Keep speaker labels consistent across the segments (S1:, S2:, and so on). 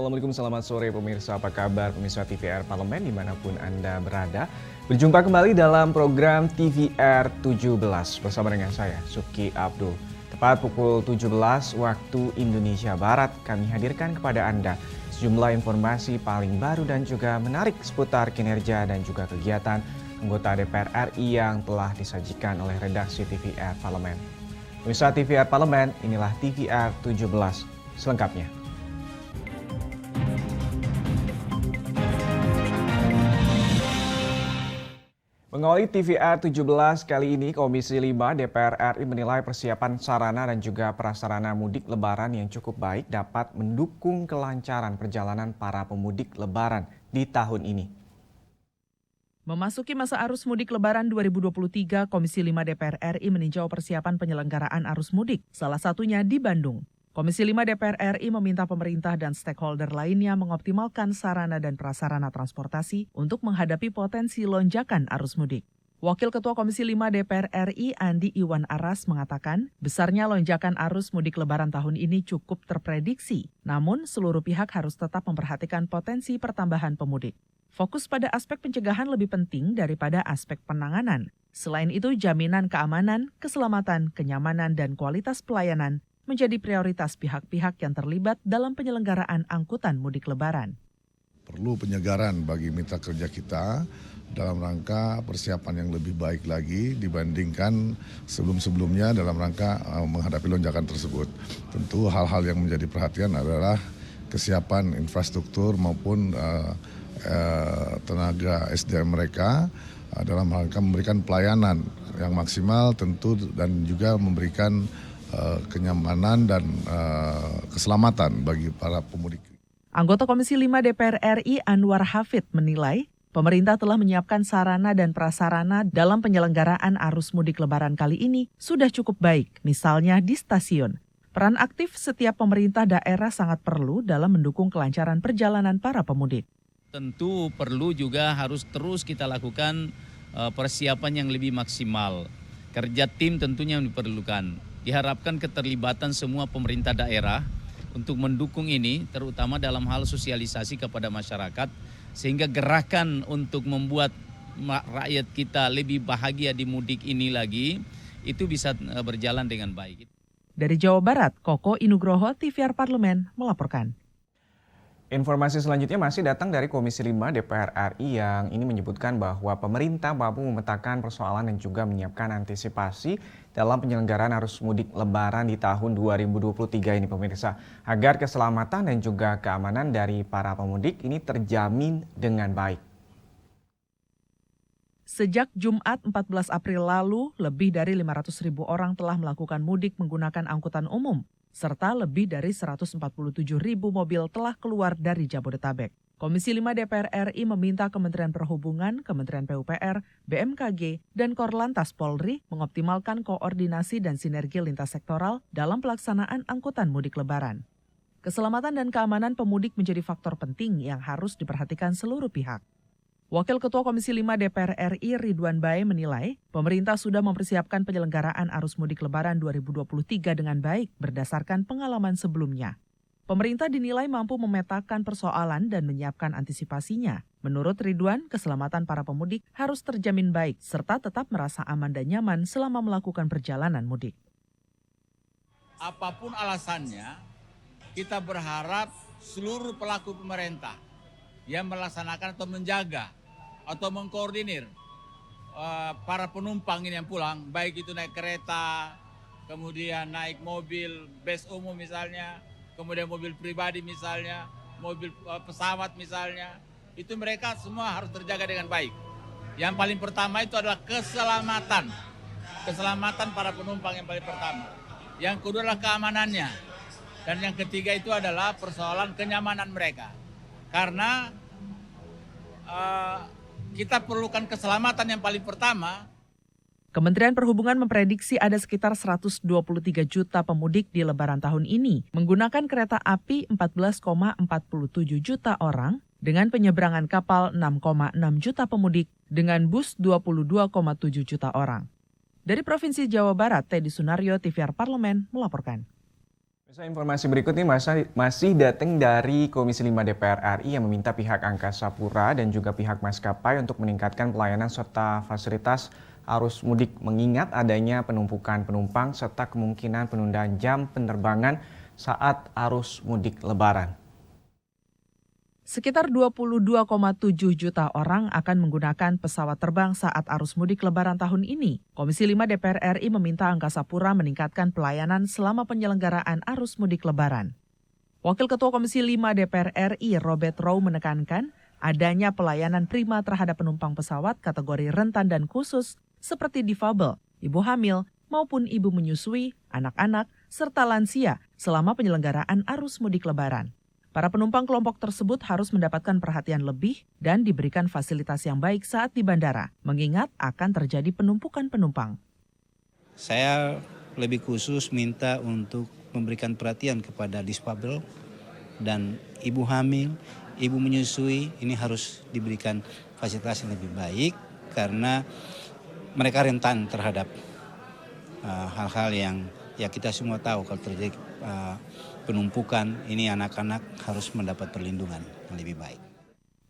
S1: Assalamualaikum, selamat sore pemirsa. Apa kabar pemirsa TVR Parlemen dimanapun Anda berada. Berjumpa kembali dalam program TVR 17 bersama dengan saya, Suki Abdul. Tepat pukul 17 waktu Indonesia Barat, kami hadirkan kepada Anda sejumlah informasi paling baru dan juga menarik seputar kinerja dan juga kegiatan anggota DPR RI yang telah disajikan oleh redaksi TVR Parlemen. Pemirsa TVR Parlemen, inilah TVR 17 selengkapnya. Mengawali TVR 17 kali ini, Komisi 5 DPR RI menilai persiapan sarana dan juga prasarana mudik lebaran yang cukup baik dapat mendukung kelancaran perjalanan para pemudik lebaran di tahun ini.
S2: Memasuki masa arus mudik lebaran 2023, Komisi 5 DPR RI meninjau persiapan penyelenggaraan arus mudik, salah satunya di Bandung. Komisi 5 DPR RI meminta pemerintah dan stakeholder lainnya mengoptimalkan sarana dan prasarana transportasi untuk menghadapi potensi lonjakan arus mudik. Wakil Ketua Komisi 5 DPR RI Andi Iwan Aras mengatakan, besarnya lonjakan arus mudik lebaran tahun ini cukup terprediksi, namun seluruh pihak harus tetap memperhatikan potensi pertambahan pemudik. Fokus pada aspek pencegahan lebih penting daripada aspek penanganan. Selain itu, jaminan keamanan, keselamatan, kenyamanan, dan kualitas pelayanan menjadi prioritas pihak-pihak yang terlibat dalam penyelenggaraan angkutan mudik lebaran.
S3: Perlu penyegaran bagi mitra kerja kita dalam rangka persiapan yang lebih baik lagi dibandingkan sebelum-sebelumnya dalam rangka menghadapi lonjakan tersebut. Tentu hal-hal yang menjadi perhatian adalah kesiapan infrastruktur maupun tenaga SDM mereka dalam rangka memberikan pelayanan yang maksimal tentu dan juga memberikan kenyamanan dan keselamatan bagi para pemudik.
S2: Anggota Komisi 5 DPR RI Anwar Hafid menilai pemerintah telah menyiapkan sarana dan prasarana dalam penyelenggaraan arus mudik lebaran kali ini sudah cukup baik, misalnya di stasiun. Peran aktif setiap pemerintah daerah sangat perlu dalam mendukung kelancaran perjalanan para pemudik.
S4: Tentu perlu juga harus terus kita lakukan persiapan yang lebih maksimal. Kerja tim tentunya diperlukan. Diharapkan keterlibatan semua pemerintah daerah untuk mendukung ini, terutama dalam hal sosialisasi kepada masyarakat, sehingga gerakan untuk membuat rakyat kita lebih bahagia di mudik ini lagi, itu bisa berjalan dengan baik.
S2: Dari Jawa Barat, Koko Inugroho, TVR Parlemen, melaporkan.
S1: Informasi selanjutnya masih datang dari Komisi 5 DPR RI yang ini menyebutkan bahwa pemerintah mampu memetakan persoalan dan juga menyiapkan antisipasi dalam penyelenggaraan arus mudik lebaran di tahun 2023 ini pemirsa. Agar keselamatan dan juga keamanan dari para pemudik ini terjamin dengan baik.
S2: Sejak Jumat 14 April lalu, lebih dari 500.000 orang telah melakukan mudik menggunakan angkutan umum, serta lebih dari 147.000 mobil telah keluar dari Jabodetabek. Komisi 5 DPR RI meminta Kementerian Perhubungan, Kementerian PUPR, BMKG, dan Korlantas Polri mengoptimalkan koordinasi dan sinergi lintas sektoral dalam pelaksanaan angkutan mudik lebaran. Keselamatan dan keamanan pemudik menjadi faktor penting yang harus diperhatikan seluruh pihak. Wakil Ketua Komisi 5 DPR RI Ridwan Bae menilai pemerintah sudah mempersiapkan penyelenggaraan arus mudik lebaran 2023 dengan baik berdasarkan pengalaman sebelumnya. Pemerintah dinilai mampu memetakan persoalan dan menyiapkan antisipasinya. Menurut Ridwan, keselamatan para pemudik harus terjamin baik serta tetap merasa aman dan nyaman selama melakukan perjalanan mudik.
S5: Apapun alasannya, kita berharap seluruh pelaku pemerintah yang melaksanakan atau menjaga atau mengkoordinir para penumpang ini yang pulang, baik itu naik kereta, kemudian naik mobil, bus umum misalnya, kemudian mobil pribadi misalnya, mobil pesawat misalnya, itu mereka semua harus terjaga dengan baik. Yang paling pertama itu adalah keselamatan para penumpang yang paling pertama. Yang kedua adalah keamanannya, dan yang ketiga itu adalah persoalan kenyamanan mereka. Karena kita perlukan keselamatan yang paling pertama.
S2: Kementerian Perhubungan memprediksi ada sekitar 123 juta pemudik di Lebaran tahun ini menggunakan kereta api 14,47 juta orang, dengan penyeberangan kapal 6,6 juta pemudik, dengan bus 22,7 juta orang. Dari Provinsi Jawa Barat, Teddy Sunario, TVR Parlemen, melaporkan.
S1: Informasi berikut ini masih datang dari Komisi 5 DPR RI yang meminta pihak Angkasa Pura dan juga pihak maskapai untuk meningkatkan pelayanan serta fasilitas arus mudik mengingat adanya penumpukan penumpang serta kemungkinan penundaan jam penerbangan saat arus mudik Lebaran.
S2: Sekitar 22,7 juta orang akan menggunakan pesawat terbang saat arus mudik Lebaran tahun ini. Komisi 5 DPR RI meminta Angkasa Pura meningkatkan pelayanan selama penyelenggaraan arus mudik Lebaran. Wakil Ketua Komisi 5 DPR RI Robert Rowe menekankan adanya pelayanan prima terhadap penumpang pesawat kategori rentan dan khusus seperti difabel, ibu hamil, maupun ibu menyusui, anak-anak, serta lansia selama penyelenggaraan arus mudik Lebaran. Para penumpang kelompok tersebut harus mendapatkan perhatian lebih dan diberikan fasilitas yang baik saat di bandara, mengingat akan terjadi penumpukan penumpang.
S6: Saya lebih khusus minta untuk memberikan perhatian kepada difabel dan ibu hamil, ibu menyusui, ini harus diberikan fasilitas yang lebih baik karena mereka rentan terhadap hal-hal yang ya kita semua tahu kalau terjadi penumpukan, ini anak-anak harus mendapat perlindungan yang lebih baik.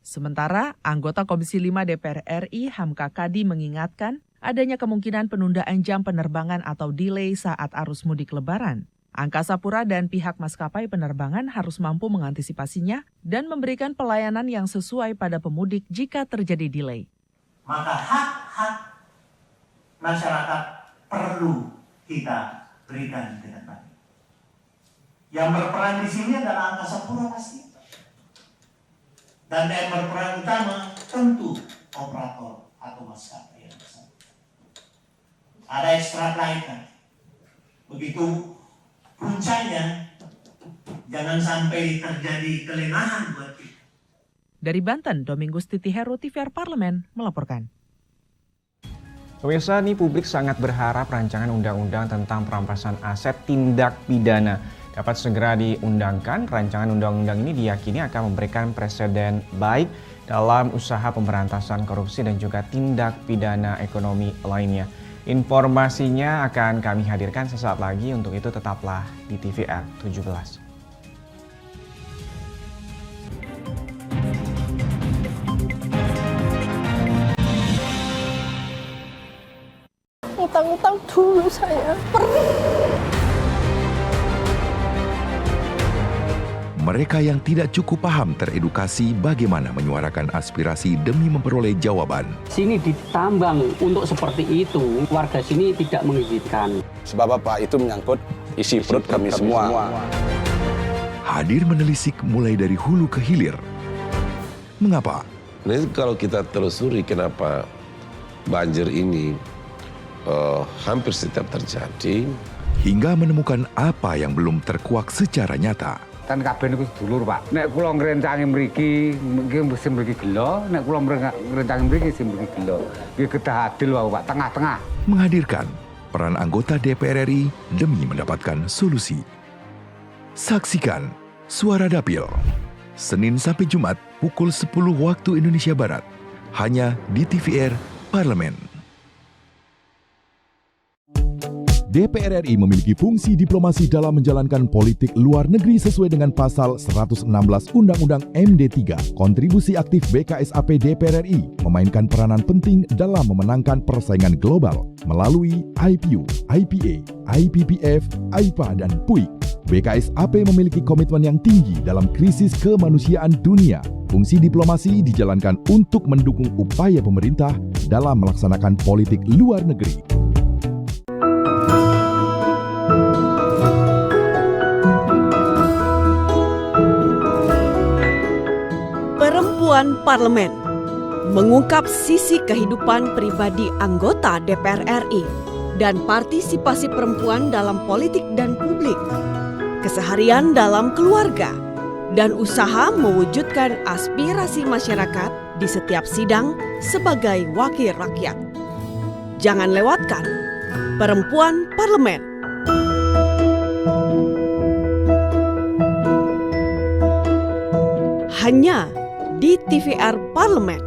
S2: Sementara, anggota Komisi 5 DPR RI Hamka Kadi mengingatkan adanya kemungkinan penundaan jam penerbangan atau delay saat arus mudik Lebaran. Angkasa Pura dan pihak maskapai penerbangan harus mampu mengantisipasinya dan memberikan pelayanan yang sesuai pada pemudik jika terjadi delay.
S7: Maka hak-hak masyarakat perlu kita berikan dengan baik. Yang berperan di sini adalah Angkasa Pura pasti. Dan yang berperan utama tentu operator atau maskapai yang besar. Ada extra flight kan. Begitu puncaknya, jangan sampai terjadi kelengahan buat kita.
S2: Dari Banten, Domingus Titiheru, TVR Parlemen melaporkan.
S1: Pemirsa, nih publik sangat berharap rancangan undang-undang tentang perampasan aset tindak pidana dapat segera diundangkan. Rancangan undang-undang ini diyakini akan memberikan presiden baik dalam usaha pemberantasan korupsi dan juga tindak pidana ekonomi lainnya. Informasinya akan kami hadirkan sesaat lagi, untuk itu tetaplah di TVR 17.
S8: Utang-utang dulu saya.
S9: Mereka yang tidak cukup paham teredukasi bagaimana menyuarakan aspirasi demi memperoleh jawaban.
S10: Sini ditambang untuk seperti itu, warga sini tidak mengizinkan.
S11: Sebab apa? Itu menyangkut isi perut kami semua.
S9: Hadir menelisik mulai dari hulu ke hilir. Mengapa?
S11: Nah, kalau kita telusuri kenapa banjir ini hampir setiap terjadi.
S9: Hingga menemukan apa yang belum terkuak secara nyata.
S12: Kan kabeh niku sedulur, Pak. Nek kula ngrencangi mriki, mesti mriki gelo, nek kula ngrencangi mriki sing mriki gelo. Nggih kedah adil wae, Pak, tengah-tengah.
S9: Menghadirkan peran anggota DPR RI demi mendapatkan solusi. Saksikan Suara Dapil, Senin sampai Jumat pukul 10 waktu Indonesia Barat, hanya di TVR Parlemen.
S13: DPR RI memiliki fungsi diplomasi dalam menjalankan politik luar negeri sesuai dengan pasal 116 Undang-Undang MD3. Kontribusi aktif BKSAP DPR RI memainkan peranan penting dalam memenangkan persaingan global melalui IPU, IPA, IPPF, AIPA, dan PUIK. BKSAP memiliki komitmen yang tinggi dalam krisis kemanusiaan dunia. Fungsi diplomasi dijalankan untuk mendukung upaya pemerintah dalam melaksanakan politik luar negeri.
S8: Perempuan Parlemen mengungkap sisi kehidupan pribadi anggota DPR RI dan partisipasi perempuan dalam politik dan publik, keseharian dalam keluarga, dan usaha mewujudkan aspirasi masyarakat di setiap sidang sebagai wakil rakyat. Jangan lewatkan Perempuan Parlemen. Hanya di TVR Parlemen.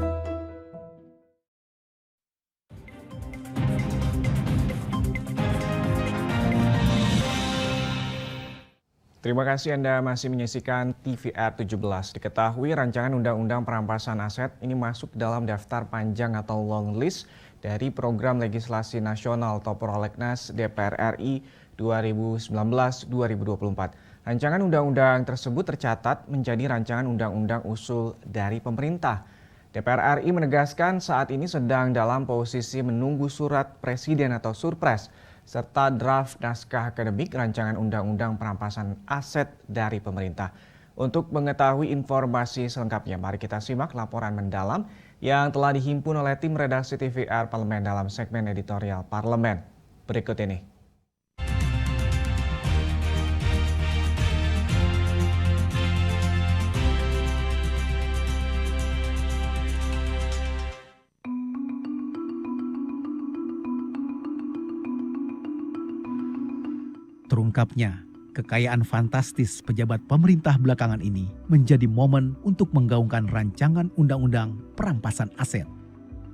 S1: Terima kasih Anda masih menyaksikan TVR 17. Diketahui rancangan Undang-Undang Perampasan Aset ini masuk dalam daftar panjang atau long list dari Program Legislasi Nasional atau Prolegnas DPR RI 2019-2024. Rancangan undang-undang tersebut tercatat menjadi rancangan undang-undang usul dari pemerintah. DPR RI menegaskan saat ini sedang dalam posisi menunggu surat Presiden atau Surpres serta draft naskah akademik rancangan undang-undang perampasan aset dari pemerintah. Untuk mengetahui informasi selengkapnya, mari kita simak laporan mendalam yang telah dihimpun oleh tim redaksi TVR Parlemen dalam segmen editorial Parlemen. Berikut ini.
S14: Terungkapnya, kekayaan fantastis pejabat pemerintah belakangan ini menjadi momen untuk menggaungkan rancangan undang-undang perampasan aset.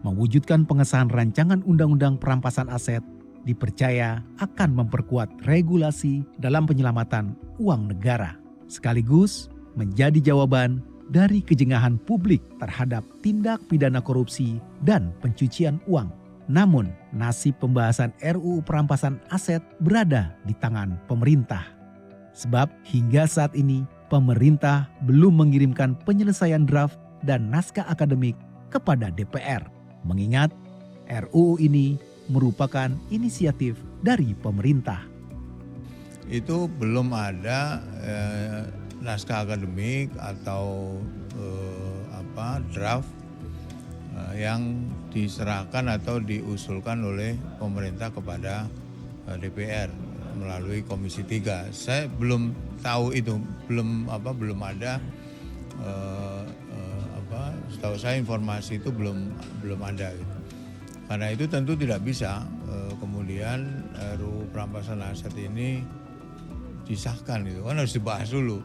S14: Mewujudkan pengesahan rancangan undang-undang perampasan aset dipercaya akan memperkuat regulasi dalam penyelamatan uang negara, sekaligus menjadi jawaban dari kejengahan publik terhadap tindak pidana korupsi dan pencucian uang. Namun, nasib pembahasan RUU perampasan aset berada di tangan pemerintah. Sebab hingga saat ini, pemerintah belum mengirimkan penyelesaian draft dan naskah akademik kepada DPR. Mengingat RUU ini merupakan inisiatif dari pemerintah.
S15: Itu belum ada naskah akademik atau draft yang diserahkan atau diusulkan oleh pemerintah kepada DPR melalui Komisi 3. Saya belum tahu itu, belum ada. Setahu saya informasi itu belum ada. Gitu. Karena itu tentu tidak bisa kemudian RUU perampasan aset ini disahkan, itu kan harus dibahas dulu.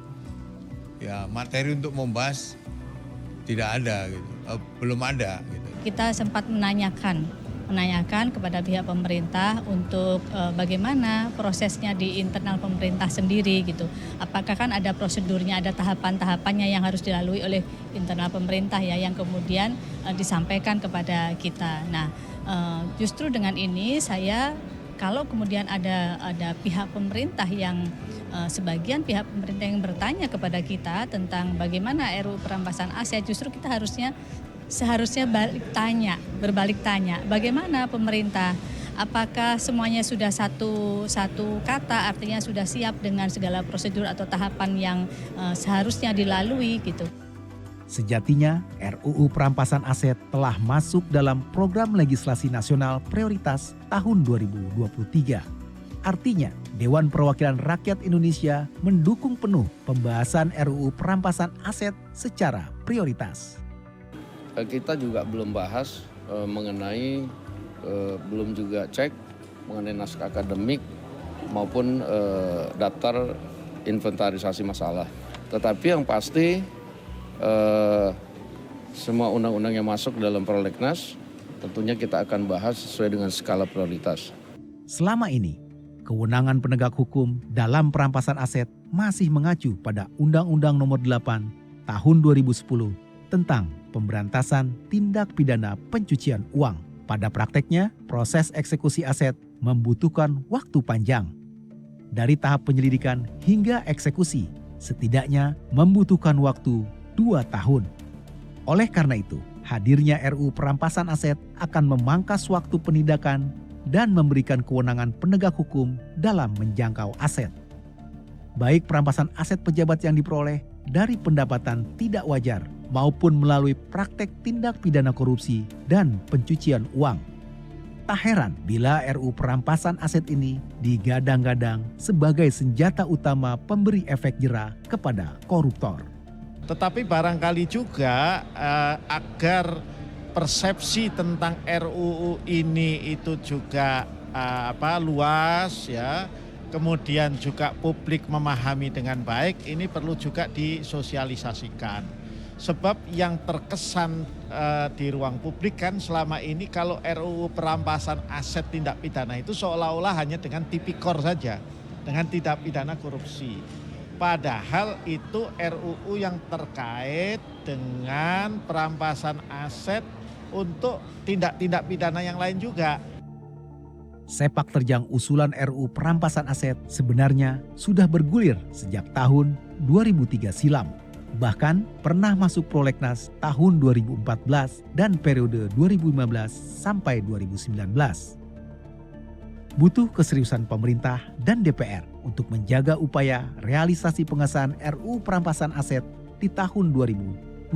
S15: Ya materi untuk membahas tidak ada, gitu. Belum ada. Gitu.
S16: Kita sempat menanyakan kepada pihak pemerintah untuk bagaimana prosesnya di internal pemerintah sendiri gitu. Apakah kan ada prosedurnya, ada tahapan-tahapannya yang harus dilalui oleh internal pemerintah ya yang kemudian disampaikan kepada kita. Nah, justru dengan ini saya kalau kemudian ada pihak pemerintah yang sebagian pihak pemerintah yang bertanya kepada kita tentang bagaimana RUU perampasan aset, justru kita seharusnya berbalik tanya, bagaimana pemerintah, apakah semuanya sudah satu kata, artinya sudah siap dengan segala prosedur atau tahapan yang seharusnya dilalui gitu.
S14: Sejatinya, RUU perampasan aset telah masuk dalam Program Legislasi Nasional Prioritas tahun 2023. Artinya, Dewan Perwakilan Rakyat Indonesia mendukung penuh pembahasan RUU perampasan aset secara prioritas.
S11: Kita juga belum bahas mengenai, belum juga cek mengenai naskah akademik maupun daftar inventarisasi masalah. Tetapi yang pasti semua undang-undang yang masuk dalam prolegnas tentunya kita akan bahas sesuai dengan skala prioritas.
S14: Selama ini, kewenangan penegak hukum dalam perampasan aset masih mengacu pada Undang-Undang Nomor 8 Tahun 2010 tentang pemberantasan tindak pidana pencucian uang. Pada prakteknya, proses eksekusi aset membutuhkan waktu panjang. Dari tahap penyelidikan hingga eksekusi, setidaknya membutuhkan waktu 2 tahun. Oleh karena itu, hadirnya RUU perampasan aset akan memangkas waktu penindakan dan memberikan kewenangan penegak hukum dalam menjangkau aset. Baik perampasan aset pejabat yang diperoleh dari pendapatan tidak wajar maupun melalui praktek tindak pidana korupsi dan pencucian uang. Tak heran bila RUU perampasan aset ini digadang-gadang sebagai senjata utama pemberi efek jera kepada koruptor.
S17: Tetapi barangkali juga agar persepsi tentang RUU ini itu juga luas ya, kemudian juga publik memahami dengan baik, ini perlu juga disosialisasikan. Sebab yang terkesan di ruang publik kan selama ini kalau RUU perampasan aset tindak pidana itu seolah-olah hanya dengan tipikor saja, dengan tindak pidana korupsi. Padahal itu RUU yang terkait dengan perampasan aset untuk tindak-tindak pidana yang lain juga.
S14: Sepak terjang usulan RUU perampasan aset sebenarnya sudah bergulir sejak tahun 2003 silam. Bahkan pernah masuk prolegnas tahun 2014 dan periode 2015 sampai 2019. Butuh keseriusan pemerintah dan DPR untuk menjaga upaya realisasi pengesahan RUU perampasan aset di tahun 2023.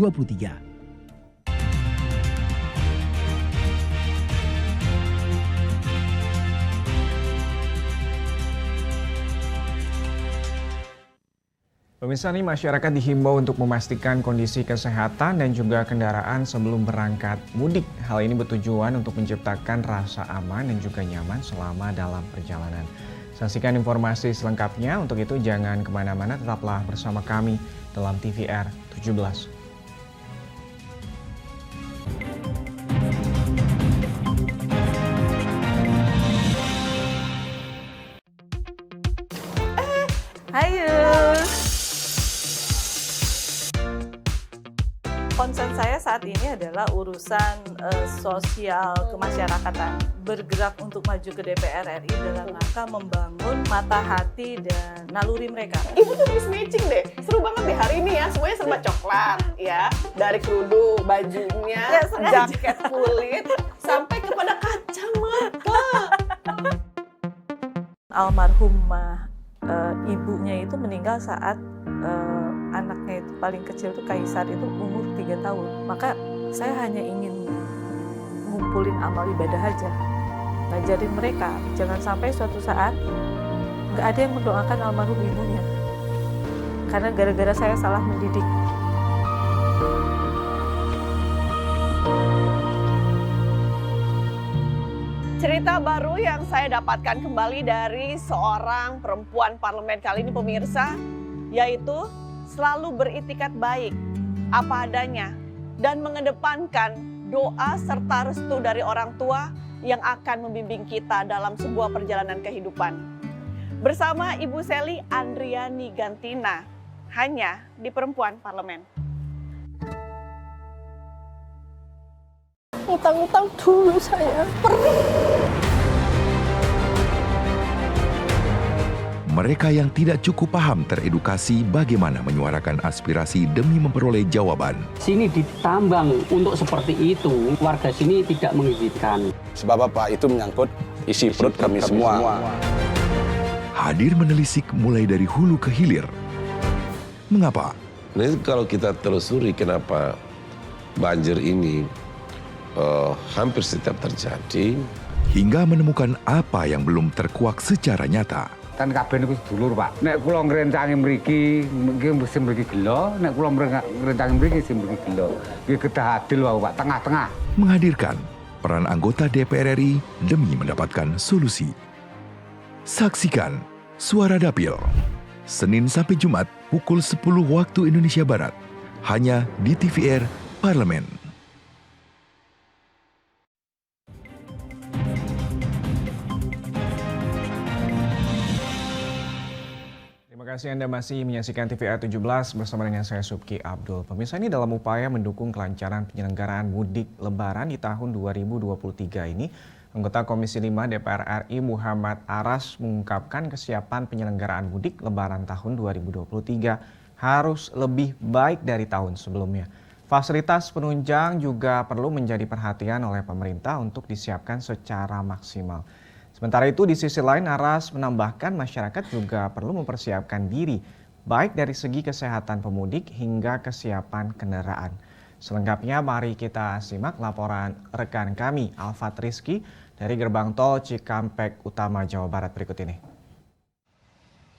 S1: Pemirsa, nih masyarakat dihimbau untuk memastikan kondisi kesehatan dan juga kendaraan sebelum berangkat mudik. Hal ini bertujuan untuk menciptakan rasa aman dan juga nyaman selama dalam perjalanan. Saksikan informasi selengkapnya, untuk itu jangan kemana-mana, tetaplah bersama kami dalam TVR 17.
S18: Konsen saya saat ini adalah urusan sosial kemasyarakatan, bergerak untuk maju ke DPR RI dalam rangka membangun mata hati dan naluri mereka.
S19: Ibu tuh habis matching deh, seru banget deh hari ini ya, semuanya serba coklat ya, dari kerudung, bajunya, jaket kulit, sampai kepada kacamata.
S18: Almarhumah ibunya itu meninggal saat anaknya itu paling kecil itu Kaisar itu umur 3 tahun. Maka saya hanya ingin ngumpulin amal ibadah aja, ngajarin mereka jangan sampai suatu saat nggak ada yang mendoakan almarhum ibunya karena gara-gara saya salah mendidik.
S19: Cerita baru yang saya dapatkan kembali dari seorang perempuan parlemen kali ini pemirsa, yaitu selalu beritikat baik, apa adanya, dan mengedepankan doa serta restu dari orang tua yang akan membimbing kita dalam sebuah perjalanan kehidupan. Bersama Ibu Sally Andriani Gantina, hanya di Perempuan Parlemen.
S20: Utang-utang dulu saya, perih.
S9: Mereka yang tidak cukup paham teredukasi bagaimana menyuarakan aspirasi demi memperoleh jawaban.
S10: Sini ditambang untuk seperti itu, warga sini tidak mengizinkan.
S21: Sebab apa? Itu menyangkut isi perut kami semua.
S9: Hadir menelisik mulai dari hulu ke hilir. Mengapa?
S21: Nah, kalau kita telusuri kenapa banjir ini hampir setiap terjadi.
S9: Hingga menemukan apa yang belum terkuak secara nyata.
S12: Kan kabeh niku sedulur, Pak. Nek kula ngrencangi mriki, mesti mriki gelo, nek kula ngrencangi mriki sing mriki gelo. Nggih kedah adil wae, Pak, tengah-tengah.
S9: Menghadirkan peran anggota DPR RI demi mendapatkan solusi. Saksikan Suara Dapil, Senin sampai Jumat pukul 10 waktu Indonesia Barat, hanya di TVR Parlemen.
S1: Terima kasih Anda masih menyaksikan TVR 17 bersama dengan saya Subki Abdul. Pemirsa, ini dalam upaya mendukung kelancaran penyelenggaraan mudik Lebaran di tahun 2023 ini, anggota Komisi 5 DPR RI Muhammad Aras mengungkapkan kesiapan penyelenggaraan mudik Lebaran tahun 2023 harus lebih baik dari tahun sebelumnya. Fasilitas penunjang juga perlu menjadi perhatian oleh pemerintah untuk disiapkan secara maksimal. Sementara itu di sisi lain Aras menambahkan masyarakat juga perlu mempersiapkan diri baik dari segi kesehatan pemudik hingga kesiapan kendaraan. Selengkapnya mari kita simak laporan rekan kami Alfat Rizky dari Gerbang Tol Cikampek Utama Jawa Barat berikut ini.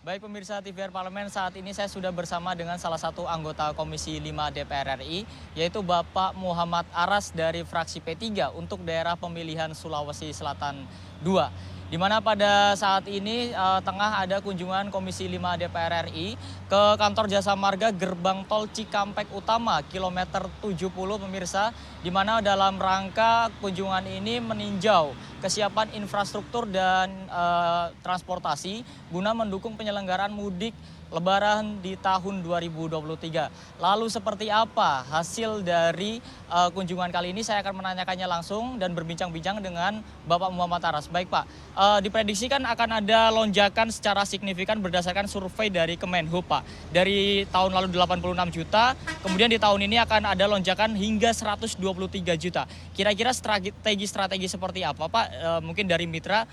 S22: Baik pemirsa TVR Parlemen, saat ini saya sudah bersama dengan salah satu anggota Komisi 5 DPR RI, yaitu Bapak Muhammad Aras dari fraksi P3 untuk daerah pemilihan Sulawesi Selatan 2. Di mana pada saat ini tengah ada kunjungan Komisi 5 DPR RI ke kantor Jasa Marga Gerbang Tol Cikampek Utama kilometer 70 pemirsa, di mana dalam rangka kunjungan ini meninjau kesiapan infrastruktur dan transportasi guna mendukung penyelenggaraan mudik Lebaran di tahun 2023. Lalu seperti apa hasil dari kunjungan kali ini? Saya akan menanyakannya langsung dan berbincang-bincang dengan Bapak Muhammad Aras. Baik Pak, diprediksikan akan ada lonjakan secara signifikan berdasarkan survei dari Kemenhub Pak. Dari tahun lalu 86 juta, kemudian di tahun ini akan ada lonjakan hingga 123 juta. Kira-kira strategi seperti apa Pak? Mungkin dari mitra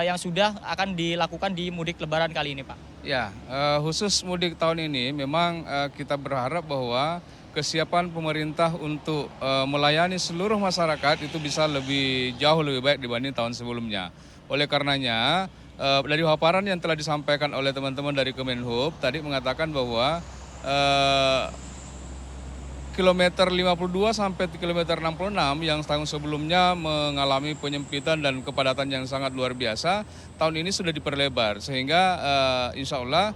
S22: yang sudah akan dilakukan di mudik Lebaran kali ini Pak.
S3: Ya, khusus mudik tahun ini memang kita berharap bahwa kesiapan pemerintah untuk melayani seluruh masyarakat itu bisa jauh lebih baik dibanding tahun sebelumnya. Oleh karenanya, dari paparan yang telah disampaikan oleh teman-teman dari Kemenhub tadi mengatakan bahwa kilometer 52 sampai kilometer 66 yang tahun sebelumnya mengalami penyempitan dan kepadatan yang sangat luar biasa, tahun ini sudah diperlebar sehingga insya Allah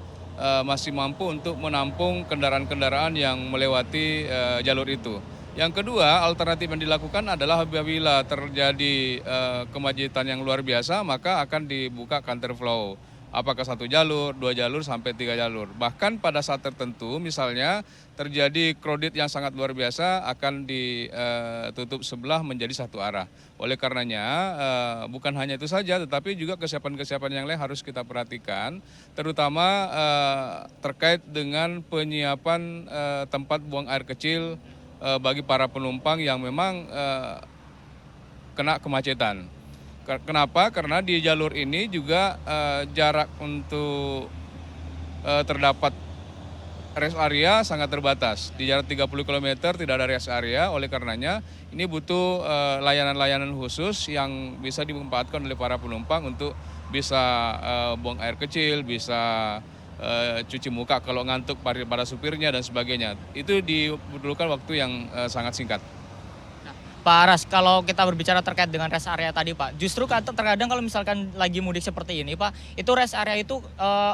S3: masih mampu untuk menampung kendaraan-kendaraan yang melewati jalur itu. Yang kedua, alternatif yang dilakukan adalah apabila terjadi kemacetan yang luar biasa, maka akan dibuka counterflow. Apakah 1 jalur, 2 jalur, sampai 3 jalur. Bahkan pada saat tertentu, misalnya terjadi kredit yang sangat luar biasa, akan ditutup sebelah menjadi 1 arah. Oleh karenanya, bukan hanya itu saja, tetapi juga kesiapan-kesiapan yang lain harus kita perhatikan, terutama terkait dengan penyiapan tempat buang air kecil bagi para penumpang yang memang kena kemacetan. Kenapa? Karena di jalur ini juga jarak untuk terdapat rest area sangat terbatas. Di jarak 30 km tidak ada rest area, oleh karenanya ini butuh layanan-layanan khusus yang bisa dimanfaatkan oleh para penumpang untuk bisa buang air kecil, bisa cuci muka kalau ngantuk pada supirnya dan sebagainya. Itu dibutuhkan waktu yang sangat singkat.
S22: Pak Aras, kalau kita berbicara terkait dengan rest area tadi Pak, justru terkadang kalau misalkan lagi mudik seperti ini Pak, itu rest area itu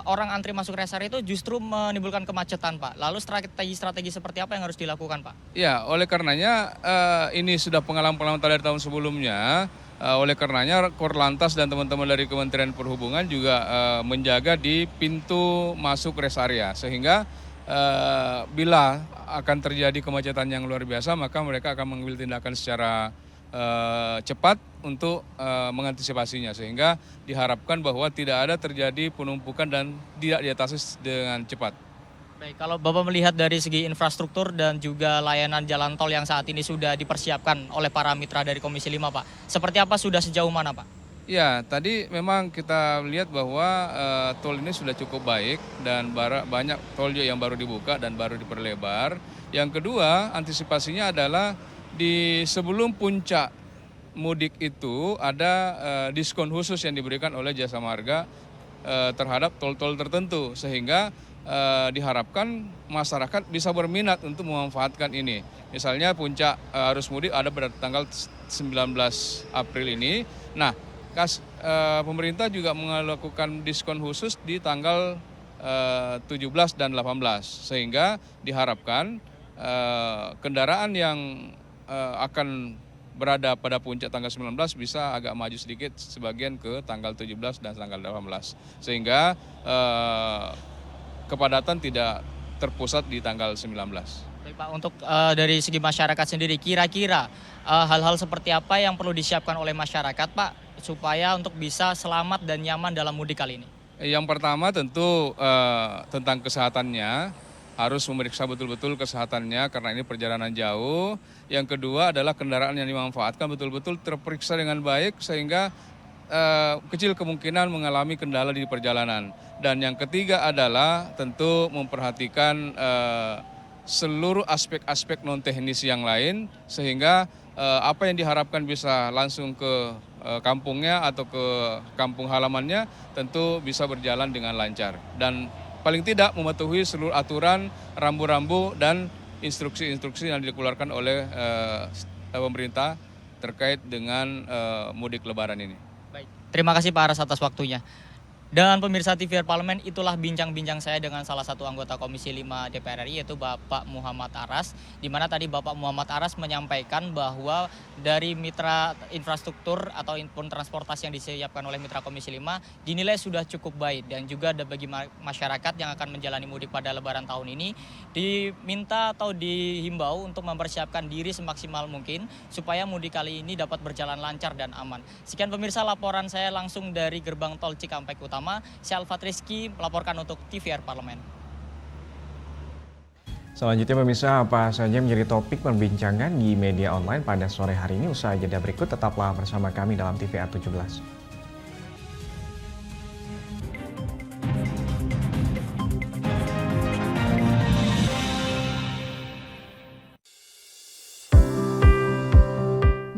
S22: orang antri masuk rest area itu justru menimbulkan kemacetan Pak. Lalu strategi seperti apa yang harus dilakukan Pak?
S3: Ya, oleh karenanya ini sudah pengalaman dari tahun sebelumnya. Oleh karenanya Korlantas dan teman-teman dari Kementerian Perhubungan juga menjaga di pintu masuk rest area sehingga bila akan terjadi kemacetan yang luar biasa, maka mereka akan mengambil tindakan secara cepat untuk mengantisipasinya, sehingga diharapkan bahwa tidak ada terjadi penumpukan dan tidak diatasi dengan cepat.
S22: Baik, kalau Bapak melihat dari segi infrastruktur dan juga layanan jalan tol yang saat ini sudah dipersiapkan oleh para mitra dari Komisi 5 Pak, seperti apa, sudah sejauh mana Pak?
S3: Ya, tadi memang kita lihat bahwa tol ini sudah cukup baik dan banyak tol yang baru dibuka dan baru diperlebar. Yang kedua, antisipasinya adalah di sebelum puncak mudik itu ada diskon khusus yang diberikan oleh Jasa Marga terhadap tol-tol tertentu sehingga diharapkan masyarakat bisa berminat untuk memanfaatkan ini. Misalnya puncak arus mudik ada pada tanggal 19 April ini. Nah, pemerintah juga melakukan diskon khusus di tanggal 17 dan 18 sehingga diharapkan kendaraan yang akan berada pada puncak tanggal 19 bisa agak maju sedikit sebagian ke tanggal 17 dan tanggal 18 sehingga kepadatan tidak terpusat di tanggal 19.
S22: Baik Pak, untuk dari segi masyarakat sendiri kira-kira hal-hal seperti apa yang perlu disiapkan oleh masyarakat Pak supaya untuk bisa selamat dan nyaman dalam mudik kali ini?
S3: Yang pertama tentu tentang kesehatannya, harus memeriksa betul-betul kesehatannya karena ini perjalanan jauh. Yang kedua adalah kendaraan yang dimanfaatkan betul-betul terperiksa dengan baik sehingga kecil kemungkinan mengalami kendala di perjalanan. Dan yang ketiga adalah tentu memperhatikan seluruh aspek-aspek non teknis yang lain sehingga apa yang diharapkan bisa langsung ke kampungnya atau ke kampung halamannya tentu bisa berjalan dengan lancar dan paling tidak mematuhi seluruh aturan, rambu-rambu dan instruksi-instruksi yang dikeluarkan oleh pemerintah terkait dengan mudik Lebaran ini.
S22: Baik, terima kasih Pak Aras atas waktunya. Dan pemirsa TVR Parlemen, itulah bincang-bincang saya dengan salah satu anggota Komisi 5 DPR RI, yaitu Bapak Muhammad Aras, di mana tadi Bapak Muhammad Aras menyampaikan bahwa dari mitra infrastruktur ataupun transportasi yang disiapkan oleh mitra Komisi 5 dinilai sudah cukup baik, dan juga bagi masyarakat yang akan menjalani mudik pada Lebaran tahun ini diminta atau dihimbau untuk mempersiapkan diri semaksimal mungkin supaya mudik kali ini dapat berjalan lancar dan aman. Sekian pemirsa laporan saya langsung dari gerbang tol Cikampek Utama. Saya Alfat Rizky melaporkan untuk TVR Parlemen.
S1: Selanjutnya pemirsa, apa saja menjadi topik perbincangan di media online pada sore hari ini? Usai jeda berikut, tetaplah bersama kami dalam TVR 17.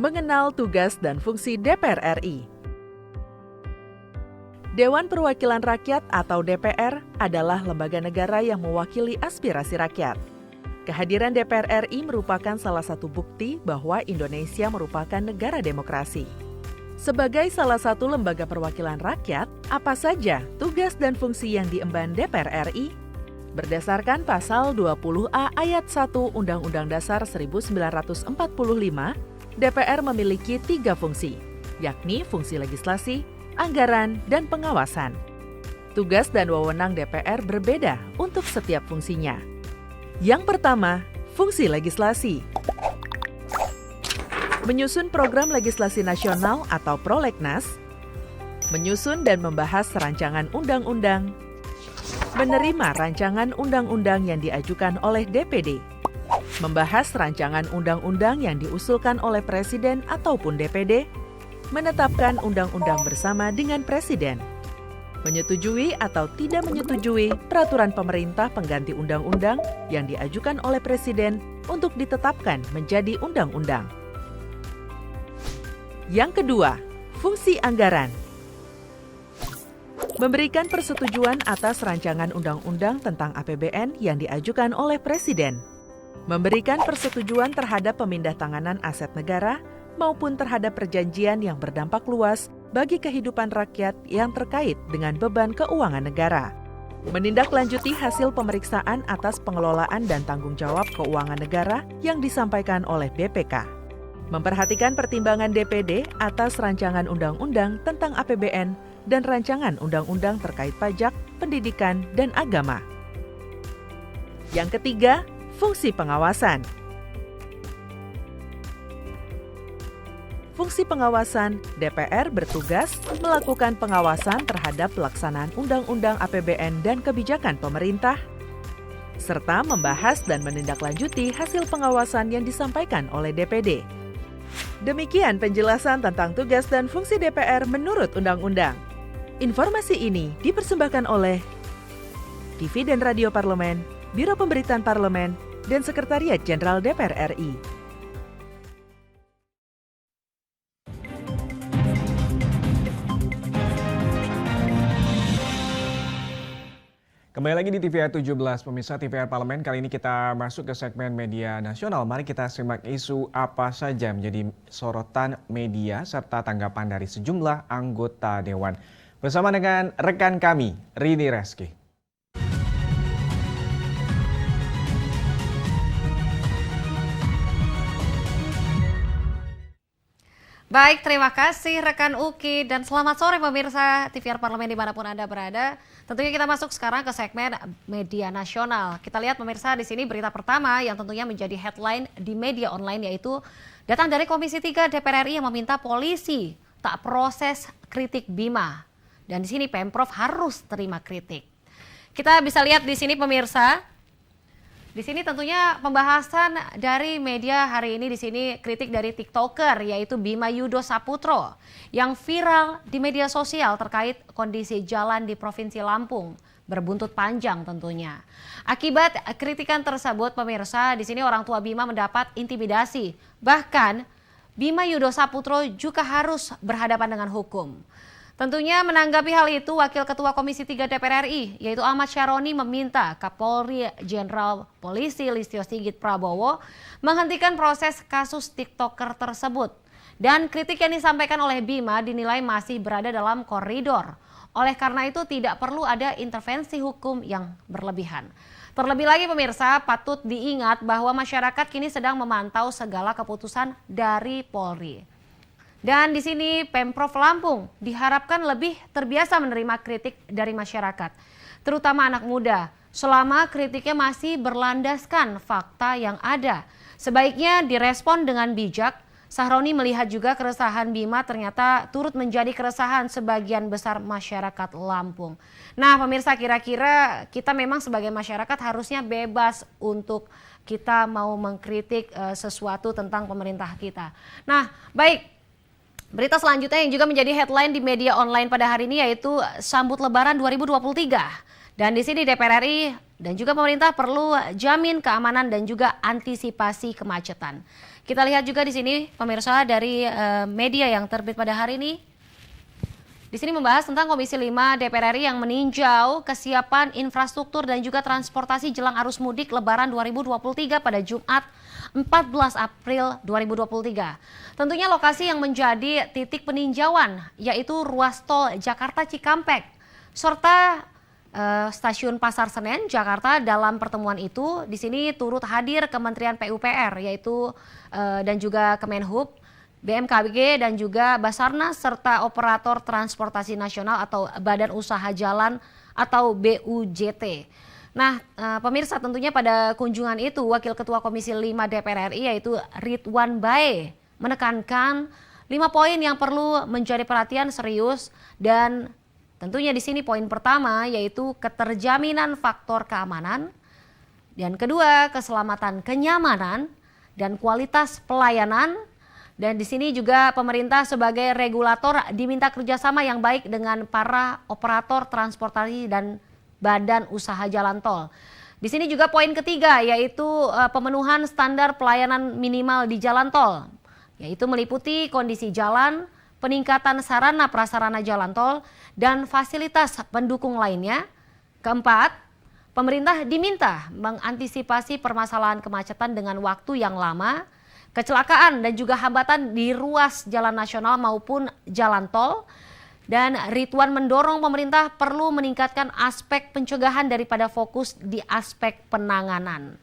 S2: Mengenal tugas dan fungsi DPR RI. Dewan Perwakilan Rakyat atau DPR adalah lembaga negara yang mewakili aspirasi rakyat. Kehadiran DPR RI merupakan salah satu bukti bahwa Indonesia merupakan negara demokrasi. Sebagai salah satu lembaga perwakilan rakyat, apa saja tugas dan fungsi yang diemban DPR RI? Berdasarkan pasal 20A ayat 1 Undang-Undang Dasar 1945, DPR memiliki 3 fungsi, yakni fungsi legislasi, anggaran, dan pengawasan. Tugas dan wewenang DPR berbeda untuk setiap fungsinya. Yang pertama, fungsi legislasi. Menyusun program legislasi nasional atau prolegnas, menyusun dan membahas rancangan undang-undang, menerima rancangan undang-undang yang diajukan oleh DPD, membahas rancangan undang-undang yang diusulkan oleh Presiden ataupun DPD, menetapkan undang-undang bersama dengan Presiden, menyetujui atau tidak menyetujui peraturan pemerintah pengganti undang-undang yang diajukan oleh Presiden untuk ditetapkan menjadi undang-undang. Yang kedua, fungsi anggaran. Memberikan persetujuan atas rancangan undang-undang tentang APBN yang diajukan oleh Presiden. Memberikan persetujuan terhadap pemindahantanganan aset negara maupun terhadap perjanjian yang berdampak luas bagi kehidupan rakyat yang terkait dengan beban keuangan negara. Menindaklanjuti hasil pemeriksaan atas pengelolaan dan tanggung jawab keuangan negara yang disampaikan oleh BPK. Memperhatikan pertimbangan DPD atas rancangan undang-undang tentang APBN dan rancangan undang-undang terkait pajak, pendidikan, dan agama. Yang ketiga, fungsi pengawasan. Fungsi pengawasan, DPR bertugas melakukan pengawasan terhadap pelaksanaan Undang-Undang APBN dan kebijakan pemerintah, serta membahas dan menindaklanjuti hasil pengawasan yang disampaikan oleh DPD. Demikian penjelasan tentang tugas dan fungsi DPR menurut Undang-Undang. Informasi ini dipersembahkan oleh TV dan Radio Parlemen, Biro Pemberitaan Parlemen, dan Sekretariat Jenderal DPR RI.
S1: Kembali lagi di TVR 17, pemirsa TVR Parlemen. Kali ini kita masuk ke segmen media nasional. Mari kita simak isu apa saja menjadi sorotan media serta tanggapan dari sejumlah anggota Dewan. Bersama dengan rekan kami, Rini Reski.
S4: Baik, terima kasih rekan Uki dan selamat sore pemirsa TVR Parlemen dimanapun Anda berada. Tentunya kita masuk sekarang ke segmen media nasional. Kita lihat pemirsa di sini berita pertama yang tentunya menjadi headline di media online, yaitu datang dari Komisi 3 DPR RI yang meminta polisi tak proses kritik Bima. Dan di sini Pemprov harus terima kritik. Kita bisa lihat di sini pemirsa. Di sini tentunya pembahasan dari media hari ini, di sini kritik dari TikToker yaitu Bima Yudo Saputro yang viral di media sosial terkait kondisi jalan di Provinsi Lampung berbuntut panjang tentunya. Akibat kritikan tersebut pemirsa, di sini orang tua Bima mendapat intimidasi. Bahkan Bima Yudo Saputro juga harus berhadapan dengan hukum. Tentunya menanggapi hal itu, Wakil Ketua Komisi 3 DPR RI yaitu Ahmad Syaroni meminta Kapolri Jenderal Polisi Listio Sigit Prabowo menghentikan proses kasus TikToker tersebut. Dan kritik yang disampaikan oleh Bima dinilai masih berada dalam koridor. Oleh karena itu tidak perlu ada intervensi hukum yang berlebihan. Terlebih lagi pemirsa, patut diingat bahwa masyarakat kini sedang memantau segala keputusan dari Polri. Dan di sini Pemprov Lampung diharapkan lebih terbiasa menerima kritik dari masyarakat, terutama anak muda, selama kritiknya masih berlandaskan fakta yang ada. Sebaiknya direspon dengan bijak. Sahroni melihat juga keresahan Bima ternyata turut menjadi keresahan sebagian besar masyarakat Lampung. Nah pemirsa, kira-kira kita memang sebagai masyarakat harusnya bebas untuk kita mau mengkritik sesuatu tentang pemerintah kita. Nah baik, berita selanjutnya yang juga menjadi headline di media online pada hari ini yaitu sambut Lebaran 2023. Dan di sini DPR RI dan juga pemerintah perlu jamin keamanan dan juga antisipasi kemacetan. Kita lihat juga di sini pemirsa dari media yang terbit pada hari ini. Di sini membahas tentang Komisi 5 DPR RI yang meninjau kesiapan infrastruktur dan juga transportasi jelang arus mudik Lebaran 2023 pada Jumat 14 April 2023. Tentunya lokasi yang menjadi titik peninjauan yaitu ruas tol Jakarta Cikampek serta Stasiun Pasar Senen, Jakarta. Dalam pertemuan itu, di sini turut hadir Kementerian PUPR yaitu dan juga Kemenhub, BMKG dan juga Basarnas serta Operator Transportasi Nasional atau Badan Usaha Jalan atau BUJT. Nah, pemirsa tentunya pada kunjungan itu Wakil Ketua Komisi 5 DPR RI yaitu Ridwan Bae menekankan 5 poin yang perlu menjadi perhatian serius dan tentunya di sini poin pertama yaitu keterjaminan faktor keamanan, dan kedua keselamatan kenyamanan dan kualitas pelayanan, dan di sini juga pemerintah sebagai regulator diminta kerjasama yang baik dengan para operator transportasi dan badan usaha jalan tol. Di sini juga poin ketiga yaitu pemenuhan standar pelayanan minimal di jalan tol, yaitu meliputi kondisi jalan, peningkatan sarana prasarana jalan tol, dan fasilitas pendukung lainnya. Keempat, pemerintah diminta mengantisipasi permasalahan kemacetan dengan waktu yang lama, kecelakaan dan juga hambatan di ruas jalan nasional maupun jalan tol. Dan Ridwan mendorong pemerintah perlu meningkatkan aspek pencegahan daripada fokus di aspek penanganan.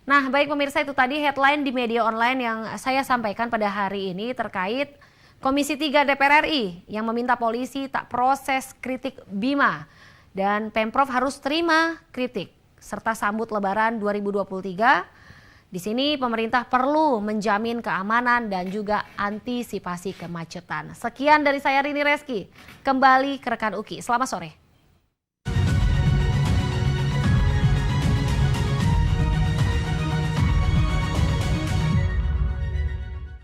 S4: Nah baik pemirsa, itu tadi headline di media online yang saya sampaikan pada hari ini terkait Komisi 3 DPR RI yang meminta polisi tak proses kritik Bima dan Pemprov harus terima kritik serta sambut Lebaran 2023. Di sini pemerintah perlu menjamin keamanan dan juga antisipasi kemacetan. Sekian dari saya Rini Reski, kembali ke rekan Uki. Selamat sore.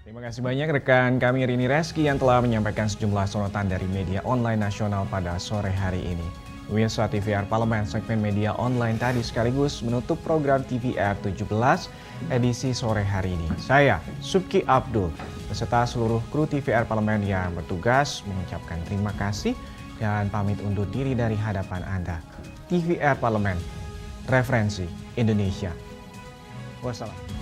S1: Terima kasih banyak rekan kami Rini Reski yang telah menyampaikan sejumlah sorotan dari media online nasional pada sore hari ini. Pemirsa TVR Parlemen segmen media online tadi sekaligus menutup program TVR 17 edisi sore hari ini. Saya Subki Abdul beserta seluruh kru TVR Parlemen yang bertugas mengucapkan terima kasih dan pamit undur diri dari hadapan Anda. TVR Parlemen, referensi Indonesia. Wassalam.